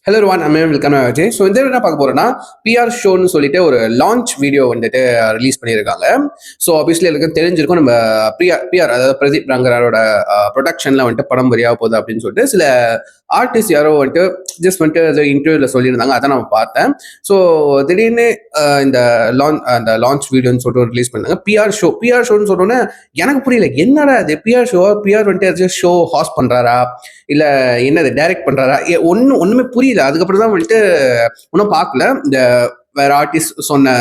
Hello one welcome ஆச்சு. So இந்த என்ன பார்க்க போறோம்னா பிஆர் ஷோன்னு சொல்லிட்டு ஒரு லான்ச் வீடியோ வந்துட்டு ரிலீஸ் பண்ணியிருக்காங்க. ஸோ ஆப்வியஸ்லி எனக்கு தெரிஞ்சிருக்கும் நம்ம பிஆர் அதாவது பிரதீப் ரங்கராரோட ப்ரொடக்ஷன்ல வந்துட்டு படம் வரியாக போகுது அப்படின்னு சொல்லிட்டு சில ஆர்டிஸ்ட் யாரோ வந்துட்டு ஜஸ்ட் வந்துட்டு இன்டர்வியூவில் சொல்லியிருந்தாங்க. அதை நான் பார்த்தேன். ஸோ திடீர்னு இந்த லான்ச் வீடியோன்னு சொல்லிட்டு ரிலீஸ் பண்ணாங்க. பிஆர் ஷோன்னு சொன்னோன்னே எனக்கு புரியல, என்னடா இது பிஆர் ஷோ? பிஆர் வந்துட்டு ஷோ ஹாஸ்ட் பண்றாரா இல்ல என்னது டைரக்ட் பண்றாரா? ஒண்ணுமே புரியல. அதுக்கப்புறம் தான் வந்துட்டு ஒன்றும் பார்க்கல. இந்த வேற ஆர்டிஸ்ட் சொன்ன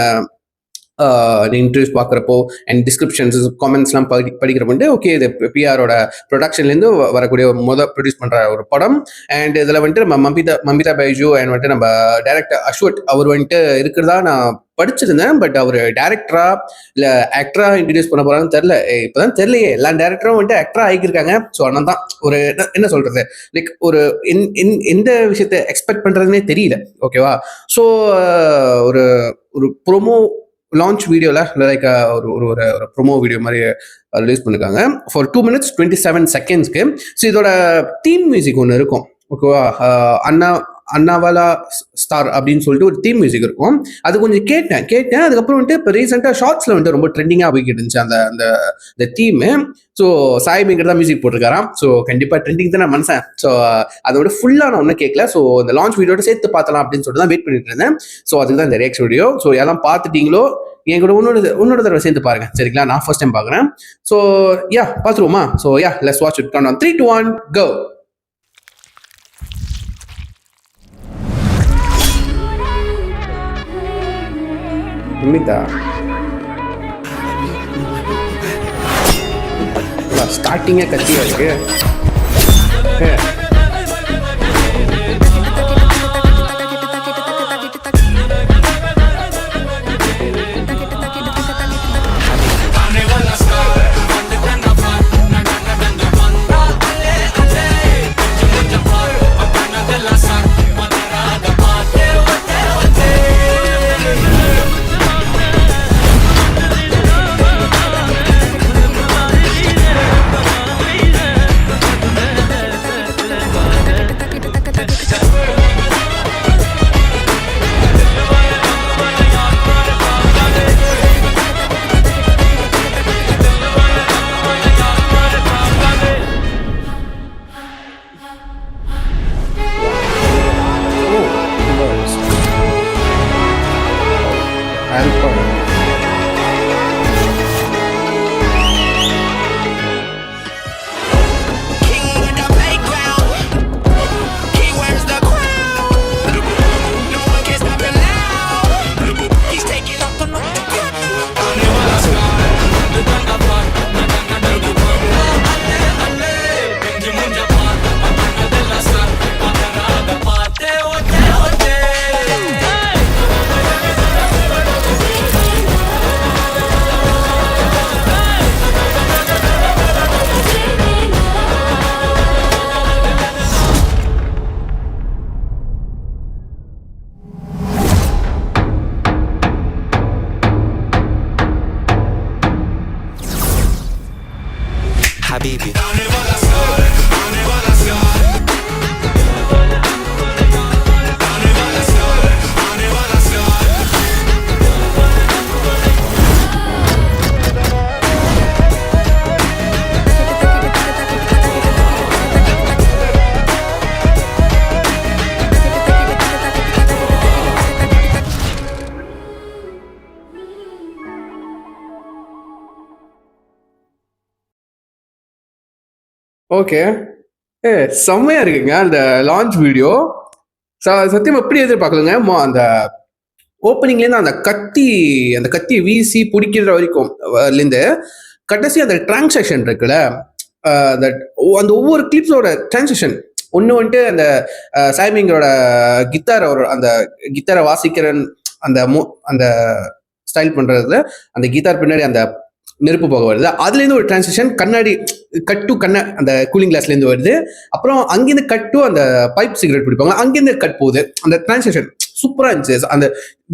இன்டர்வியூஸ் பார்க்குறப்போ அண்ட் டிஸ்கிரிப்ஷன்ஸ் காமெண்ட்ஸ்லாம் படிக்கிறப்ப வந்து ஓகே, இது பிஆரோட ப்ரொடக்ஷன்லேருந்து வரக்கூடிய ப்ரொடியூஸ் பண்ணுற ஒரு படம். அண்ட் இதில் வந்துட்டு நம்ம மமிதா பைஜு அண்ட் வந்துட்டு நம்ம டைரக்டர் அஸ்வத் அவர் வந்துட்டு இருக்கிறதா நான் படிச்சிருந்தேன். பட் அவர் டேரக்டரா இல்ல ஆக்டரா இன்ட்ரடியூஸ் பண்ண போறாங்கன்னு தெரியல. இப்பதான் தெரியலையே, எல்லா டேரக்டரும் வந்துட்டு ஆக்டரா ஆகியிருக்காங்க. ஸோ அதனால தான் ஒரு என்ன சொல்றது, லைக் ஒரு எந்த விஷயத்த எக்ஸ்பெக்ட் பண்றதுன்னே தெரியல. ஓகேவா? ஸோ ஒரு ஒரு ப்ரோமோ லான்ச் வீடியோல லைக் ஒரு ப்ரோமோ வீடியோ மாதிரி ரிலீஸ் பண்ணிருக்காங்க ஃபார் 2 minutes 27 seconds. ஸோ இதோட தீம் மியூசிக் ஒன்று இருக்கும். ஓகேவா? அண்ணாவாலா ஸ்டார் அப்படின்னு சொல்லிட்டு ஒரு தீம் மியூசிக் இருக்கும். அது கொஞ்சம் கேட்டேன். அதுக்கப்புறம் வந்துட்டு இப்போ ரீசெண்டாக ஷார்ட்ஸ்ல வந்துட்டு ரொம்ப ட்ரெண்டிங்காக போய்கிட்டு இருந்துச்சு அந்த தீமு. ஸோ சாய் மிங்கர் தான் மியூசிக் போட்டிருக்காராம். ஸோ கண்டிப்பாக ட்ரெண்டிங் தான் நான் மனசேன். ஸோ அதோட ஃபுல்லாக நான் ஒன்றும் கேட்கல. ஸோ இந்த லான்ச் வீடியோட சேர்த்து பார்த்தலாம் அப்படின்னு சொல்லிட்டு தான் வெயிட் பண்ணிட்டு இருந்தேன். ஸோ அதுக்கு தான் இந்த ரியாக்ஷன் வீடியோ. ஸோ எல்லாம் பார்த்துட்டீங்களோ என் கூட இன்னொரு தடவை சேர்ந்து பாருங்க, சரிங்களா? நான் ஃபர்ஸ்ட் டைம் பார்க்குறேன். ஸோ பார்த்துருவோமா? So let's watch it. Count on 3, 2, 1 go. Nimitha ஸ்டார்டிங்கே கத்தியா இருக்கு. حبيبي ஓகே. செம்மையா இருக்குங்க அந்த லான்ச் வீடியோ. சத்தியமா எப்படி எதிர்பார்க்கலங்க. அந்த ஓப்பனிங்லேருந்து அந்த கத்தி வீசி பிடிக்கிற வரைக்கும் இருந்து கடைசி அந்த டிரான்சாக்ஷன் இருக்குல்ல, அந்த ஒவ்வொரு கிளிப்ஸோட டிரான்சாக்ஷன் ஒன்று வந்துட்டு அந்த சாய்மிங்கரோட அந்த கித்தாரை வாசிக்கிற அந்த ஸ்டைல் பண்றதுல அந்த கித்தார் பின்னாடி அந்த நெருப்பு போக வருது. அதுலேருந்து ஒரு டிரான்சிஷன் கண்ணாடி அந்த கூலிங் கிளாஸ்லேருந்து வருது. அப்புறம் அங்கேருந்து கட் டு அந்த பைப் சிகரெட் பிடிப்பாங்க, அங்கேருந்து கட் போகுது அந்த டிரான்சிஷன். சூப்பரா இருந்துச்சு. அந்த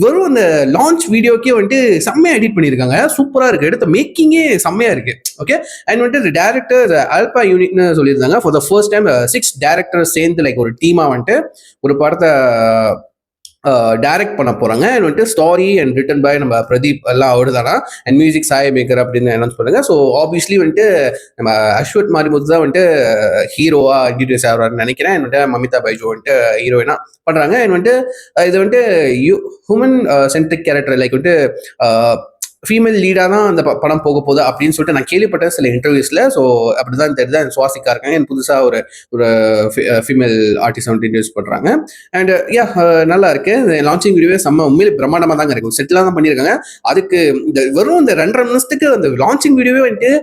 வெறும் அந்த லான்ச் வீடியோக்கே வந்துட்டு செம்மையா எடிட் பண்ணியிருக்காங்க, சூப்பரா இருக்கு. எடுத்த மேக்கிங்கே செம்மையா இருக்கு. ஓகே, அண்ட் வந்துட்டு டேரக்டர் ஆல்பா யூனிட்னு சொல்லியிருந்தாங்க. For the first time 6 director சேர்ந்து லைக் ஒரு டீமா வந்துட்டு ஒரு படத்தை டைரக்ட் பண்ண போறாங்க. அண்ட் வந்துட்டு ஸ்டாரி அண்ட் ரிட்டன் பை நம்ம பிரதீப் எல்லாம் அவரு தானா, அண்ட் மியூசிக் சாய் மேக்கர் அப்படின்னு அனௌன்ஸ் பண்ணுங்க. ஸோ ஆப்வியஸ்லி வந்துட்டு நம்ம அஸ்வத் மாரிமுத்து தான் வந்துட்டு ஹீரோவா இன்ட்ரடியூஸ் ஆகிறாருன்னு நினைக்கிறேன். அண்ட் வந்துட்டு மமிதா பைஜோ வந்துட்டு ஹீரோயினா பண்றாங்க. அண்ட் வந்துட்டு இது வந்துட்டு ஹியூமன் சென்ட்ரிக் கேரக்டர் லைக் வந்துட்டு ஃபீமேல் லீடாக தான் அந்த படம் போக போகுது அப்படின்னு சொல்லிட்டு நான் கேள்விப்பட்டேன் சில இன்டர்வியூஸில். ஸோ அப்படிதான் தெரியுது. சுவாசிக்கா இருக்காங்க, எனக்கு புதுசாக ஒரு ஃபீமேல் ஆர்டிஸ்ட் வந்துட்டு இன்ட்ரடியூஸ் பண்ணுறாங்க. அண்ட் யா நல்லா இருக்கு. லான்ச்சிங் வீடியோவே செம்ம உண்மையிலே பிரம்மாண்டமாக தாங்க இருக்கும். செட்டிலாக தான் பண்ணியிருக்காங்க. அதுக்கு இந்த வெறும் இந்த 2.5 நிமிஷத்துக்கு அந்த லான்ச்சிங் வீடியோவே வந்துட்டு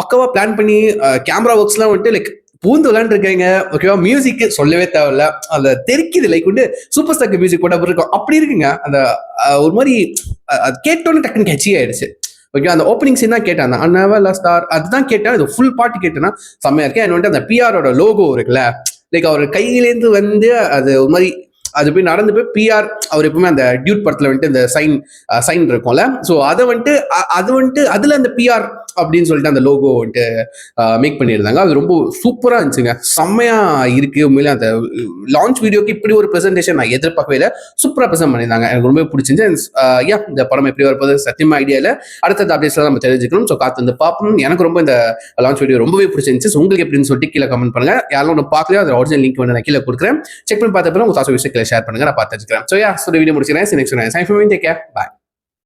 பக்கவா பிளான் பண்ணி கேமரா ஒர்க்ஸ்லாம் வந்துட்டு லைக் பூந்து விளையாண்டுருக்காங்க. ஓகேவா, மியூசிக் சொல்லவே தேவையில்ல, அந்த தெரிக்குது லைக் வந்து சூப்பர் ஸ்டார் மியூசிக் போட்ட இருக்கும் அப்படி இருக்குங்க. அந்த ஒரு மாதிரி அது கேட்டோன்னு டக்குன்னு கேட்சி ஆயிடுச்சு. ஓகே, அந்த ஓப்பனிங் சீன் தான் கேட்டேன், அந்த அன்னவல ஸ்டார் அதுதான் கேட்டேன். அது ஃபுல் பாட்டு கேட்டேன்னா செம்மையா இருக்கேன். அண்ட் வந்துட்டு அந்த பிஆரோட லோகோ இருக்குல்ல, லைக் அவர் கையிலேருந்து வந்து அது ஒரு மாதிரி அது போய் நடந்து போய் பிஆர் அவர் எப்பவுமே அந்த டியூட் படத்துல வந்துட்டு இந்த சைன் இருக்கும்ல, ஸோ அதை வந்துட்டு அதுல அந்த பிஆர் அப்படின்னு சொல்லிட்டு அந்த லோகோ வந்துட்டு மேக் பண்ணியிருந்தாங்க. அது ரொம்ப சூப்பரா இருந்துச்சுங்க, செம்மையா இருக்கு. உண்மையிலே அந்த லான்ச் வீடியோக்கு இப்படி ஒரு ப்ரெசென்டேஷன் நான் எதிர்பார்க்கவே இல்லை. சூப்பரா ப்ரெசென்ட் பண்ணியிருந்தாங்க, எனக்கு ரொம்ப பிடிச்சிருந்துச்சு. இந்த படம் எப்படி வரப்போது சத்தியமா ஐடியா இல்லை. அடுத்த அப்டேட்ஸ்ல நம்ம தெரிஞ்சுக்கணும். ஸோ காத்து வந்து பார்ப்போம். எனக்கு ரொம்ப இந்த லான்ச் வீடியோ ரொம்பவே பிடிச்சிருந்துச்சு. உங்களுக்கு எப்படின்னு சொல்லிட்டு கீழே கமெண்ட் பண்ணுங்க. யாரும் ஒன்று பார்க்கலையோ அது ஒரிஜினல் லிங்க் வந்து நான் கீழே கொடுக்குறேன். செக் பண்ணி பார்த்த பிறகு உங்க விஷயங்களை ஷேர் பண்ணுங்க, நான் பார்த்து வச்சுக்கிறேன். ஸோ வீடியோ முடிச்சுக்கிறேன். Next time. Bye.